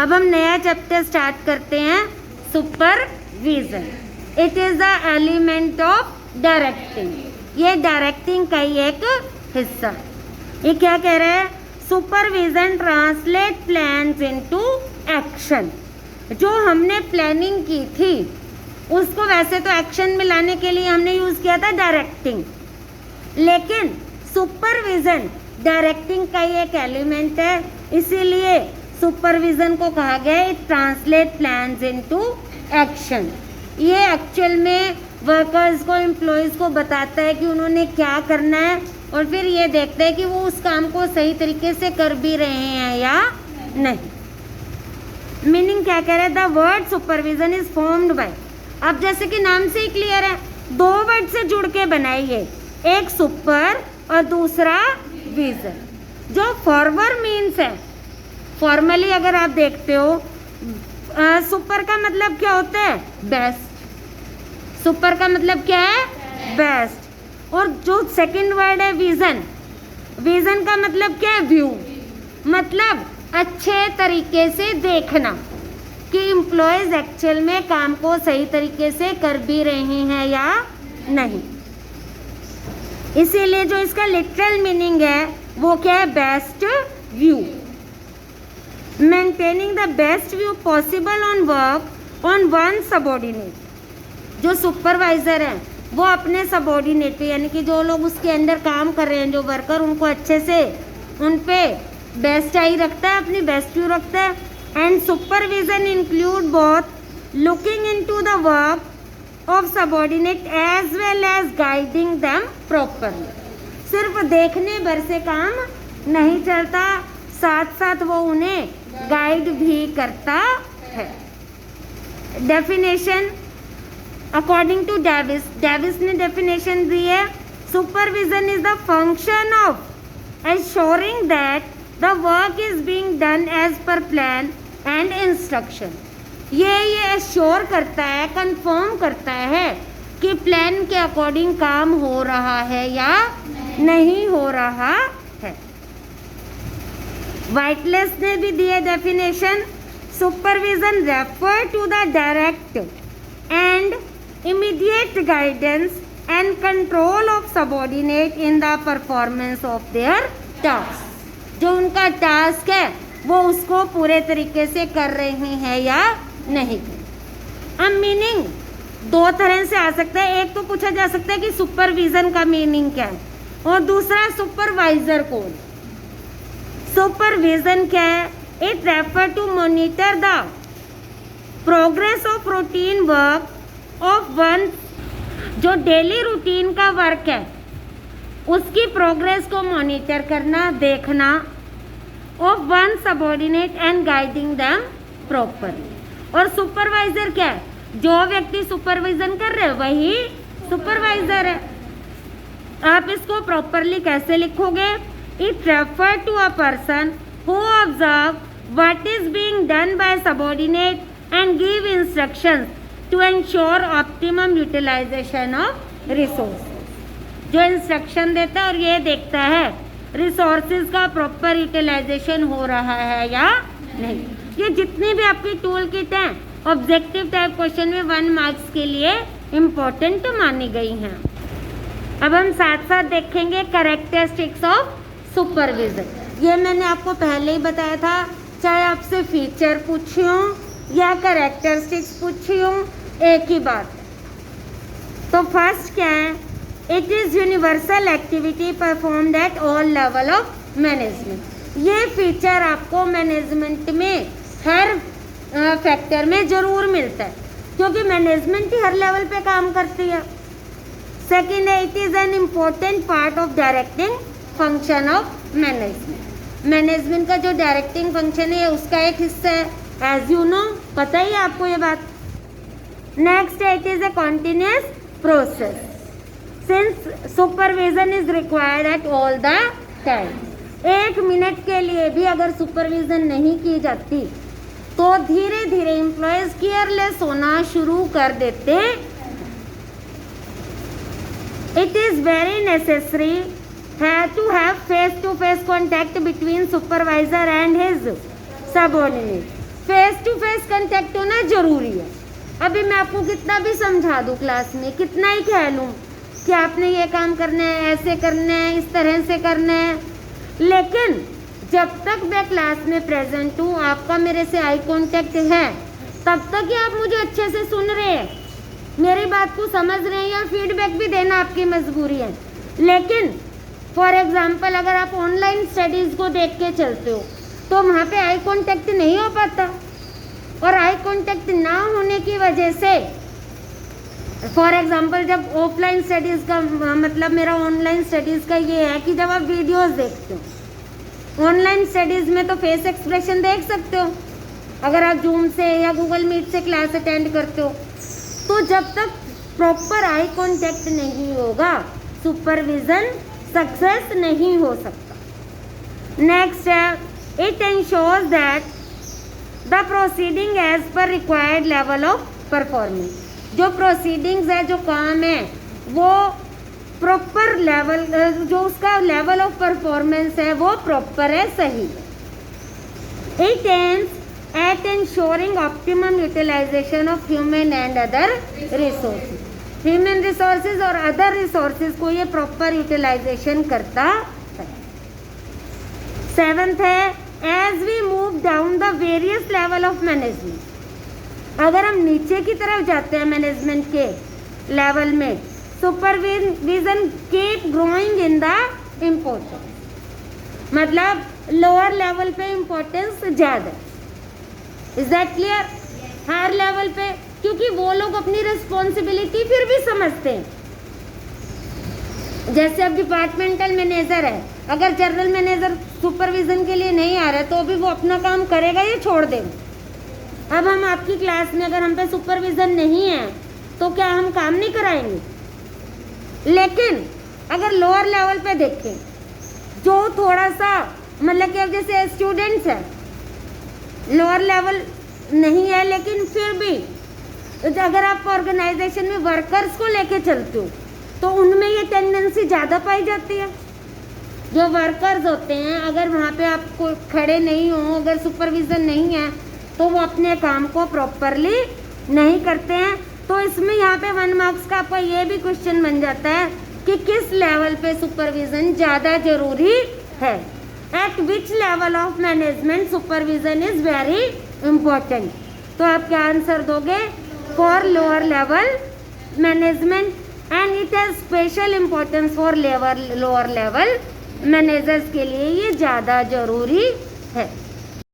अब हम नया चैप्टर स्टार्ट करते हैं, supervision. It is the element of directing. ये डायरेक्टिंग का ही एक हिस्सा। ये क्या कह रहा है? Supervision translate plans into action. जो हमने प्लानिंग की थी उसको वैसे तो एक्शन में लाने के लिए हमने यूज़ किया था डायरेक्टिंग, लेकिन सुपरविजन डायरेक्टिंग का ही एक एलिमेंट है, इसीलिए सुपरविजन को कहा गया है it translate plans into action. ये एक्चुअल में वर्कर्स को, एम्प्लॉयज़ को बताता है कि उन्होंने क्या करना है, और फिर ये देखते हैं कि वो उस काम को सही तरीके से कर भी रहे हैं या नहीं। मीनिंग क्या कह रहे हैं? The word supervision is formed by, अब जैसे कि नाम से ही क्लियर है, दो वर्ड से जुड़ के बनाई है, एक सुपर और दूसरा विजन। जो फॉरवर्ड मीन्स है, फॉर्मली अगर आप देखते हो सुपर का मतलब क्या होता है? बेस्ट। सुपर का मतलब क्या है? बेस्ट। और जो सेकंड वर्ड है विजन, विजन का मतलब क्या है? व्यू। मतलब अच्छे तरीके से देखना कि एम्प्लॉयज़ एक्चुअल में काम को सही तरीके से कर भी रहे हैं या नहीं। इसीलिए जो इसका लिटरल मीनिंग है वो क्या है? Best view. Maintaining the best view possible on work on one subordinate. जो सुपरवाइजर है वो अपने सबऑर्डिनेट पे, यानी कि जो लोग उसके अंदर काम कर रहे हैं, जो वर्कर, उनको अच्छे से उन पे बेस्ट आई रखता है, अपनी बेस्ट व्यू रखता है। And supervision include both looking into the work of subordinate as well as guiding them properly. सिर्फ देखने भर से काम नहीं चलता, साथ साथ वो उन्हें गाइड भी करता है। Definition according to Davis, Davis ने डेफिनेशन दी है, supervision is the function of assuring that the work is being done as per plan and instruction. ये एश्योर करता है, कंफर्म करता है कि प्लान के अकॉर्डिंग काम हो रहा है या नहीं हो रहा है। वाइटलेस ने भी दिया definition, supervision refer to the direct and immediate guidance and control of subordinate in the performance of their task। जो उनका टास्क है वो उसको पूरे तरीके से कर रहे हैं या नहीं। अब मीनिंग दो तरह से आ सकता है, एक तो पूछा जा सकता है कि सुपरविजन का मीनिंग क्या है, और दूसरा सुपरवाइजर कौन। सुपरविजन क्या है? It refer to monitor the progress of routine work of one, जो डेली रूटीन का वर्क है उसकी प्रोग्रेस को मॉनिटर करना, देखना, of one subordinate and guiding them properly. और सुपरवाइजर क्या है? जो व्यक्ति सुपरविजन कर रहे हैं वही सुपरवाइजर है। आप इसको प्रॉपरली कैसे लिखोगे? It refer to a person who observe what is being done by subordinate and give instructions to ensure optimum utilization of resources. जो इंस्ट्रक्शन देता है और ये देखता है रिसोर्सेज का प्रॉपर यूटिलाइजेशन हो रहा है या नहीं। ये जितनी भी आपकी टूल किट हैं ऑब्जेक्टिव टाइप क्वेश्चन में 1 मार्क्स के लिए इम्पोर्टेंट मानी गई हैं। अब हम साथ साथ देखेंगे कैरेक्टरिस्टिक्स ऑफ सुपरविजन। ये मैंने आपको पहले ही बताया था, चाहे आपसे फीचर पूछी हो या कैरेक्टरिस्टिक्स पूछी हो, एक ही बात। तो फर्स्ट क्या है? It is universal activity performed at all level of management. ये फीचर आपको मैनेजमेंट में हर फैक्टर में ज़रूर मिलता है, क्योंकि मैनेजमेंट ही हर लेवल पे काम करती है। सेकेंड है, it is an important part of directing function of management. Management का जो डायरेक्टिंग फंक्शन है उसका एक हिस्सा है, एज यू नो, पता ही है आपको ये बात। नेक्स्ट है, it is a continuous process since supervision is required at all the time. 1 minute के लिए भी अगर सुपरविजन नहीं की जाती तो धीरे धीरे एम्प्लॉयज़ केयरलेस होना शुरू कर देते। It is very necessary to have face-to-face contact between supervisor and his subordinate। Face to face contact होना जरूरी है। अभी मैं आपको कितना भी समझा दूँ क्लास में, कितना ही कह लूँ कि आपने ये काम करना है, ऐसे करना है, इस तरह से करना है, लेकिन जब तक मैं क्लास में प्रेजेंट हूँ, आपका मेरे से आई कांटेक्ट है, तब तक ही आप मुझे अच्छे से सुन रहे हैं, मेरी बात को समझ रहे हैं, या फीडबैक भी देना आपकी मजबूरी है। लेकिन फॉर एग्जांपल अगर आप ऑनलाइन स्टडीज़ को देख के चलते हो तो वहाँ पे आई कांटेक्ट नहीं हो पाता, और आई कांटेक्ट ना होने की वजह से फॉर एग्जांपल जब ऑफलाइन स्टडीज़ का मतलब मेरा ऑनलाइन स्टडीज़ का ये है कि जब आप वीडियोस देखते हो, ऑनलाइन स्टडीज़ में तो फेस एक्सप्रेशन देख सकते हो अगर आप जूम से या गूगल मीट से क्लास अटेंड करते हो। तो जब तक प्रॉपर आई कांटेक्ट नहीं होगा, सुपरविज़न सक्सेस नहीं हो सकता। नेक्स्ट है, it ensures that the proceeding as per required level of performance. जो प्रोसीडिंग्स है, जो काम है, वो प्रॉपर लेवल, जो उसका लेवल ऑफ परफॉर्मेंस है वो प्रॉपर है, सही है। It aims at ensuring optimum utilization of human and other resources. Human resources और अदर रिसोर्सेज को ये प्रॉपर यूटिलाइजेशन करता है। सेवंथ है, as we move down the various level of management. अगर हम नीचे की तरफ जाते हैं मैनेजमेंट के लेवल में, supervision keep growing in the importance, मतलब लोअर लेवल पे इम्पोर्टेंस ज़्यादा। Is that clear? Higher level पे, क्योंकि वो लोग अपनी रिस्पॉन्सिबिलिटी फिर भी समझते हैं। जैसे अब डिपार्टमेंटल मैनेजर है, अगर जनरल मैनेजर सुपरविजन के लिए नहीं आ रहा है तो भी वो अपना काम करेगा या छोड़ देगा। अब हम आपकी क्लास में अगर हम पे सुपरविजन नहीं है तो क्या हम काम नहीं कराएंगे? लेकिन अगर लोअर लेवल पे देखें, जो थोड़ा सा मतलब कि अब जैसे स्टूडेंट्स है, लोअर लेवल नहीं है, लेकिन फिर भी अगर आप ऑर्गेनाइजेशन में वर्कर्स को लेके चलते हो तो उनमें ये टेंडेंसी ज़्यादा पाई जाती है। जो वर्कर्स होते हैं, अगर वहाँ पे आप खड़े नहीं हो, अगर सुपरविज़न नहीं है तो वो अपने काम को प्रॉपरली नहीं करते हैं। तो इसमें यहाँ पे 1 मार्क्स का आपका ये भी क्वेश्चन बन जाता है कि किस लेवल पे सुपरविज़न ज़्यादा ज़रूरी है। Eight which level of management supervision is very important. तो आप क्या आंसर दोगे? For lower level management, and it has special importance for lower level managers के लिए ये ज़्यादा ज़रूरी है।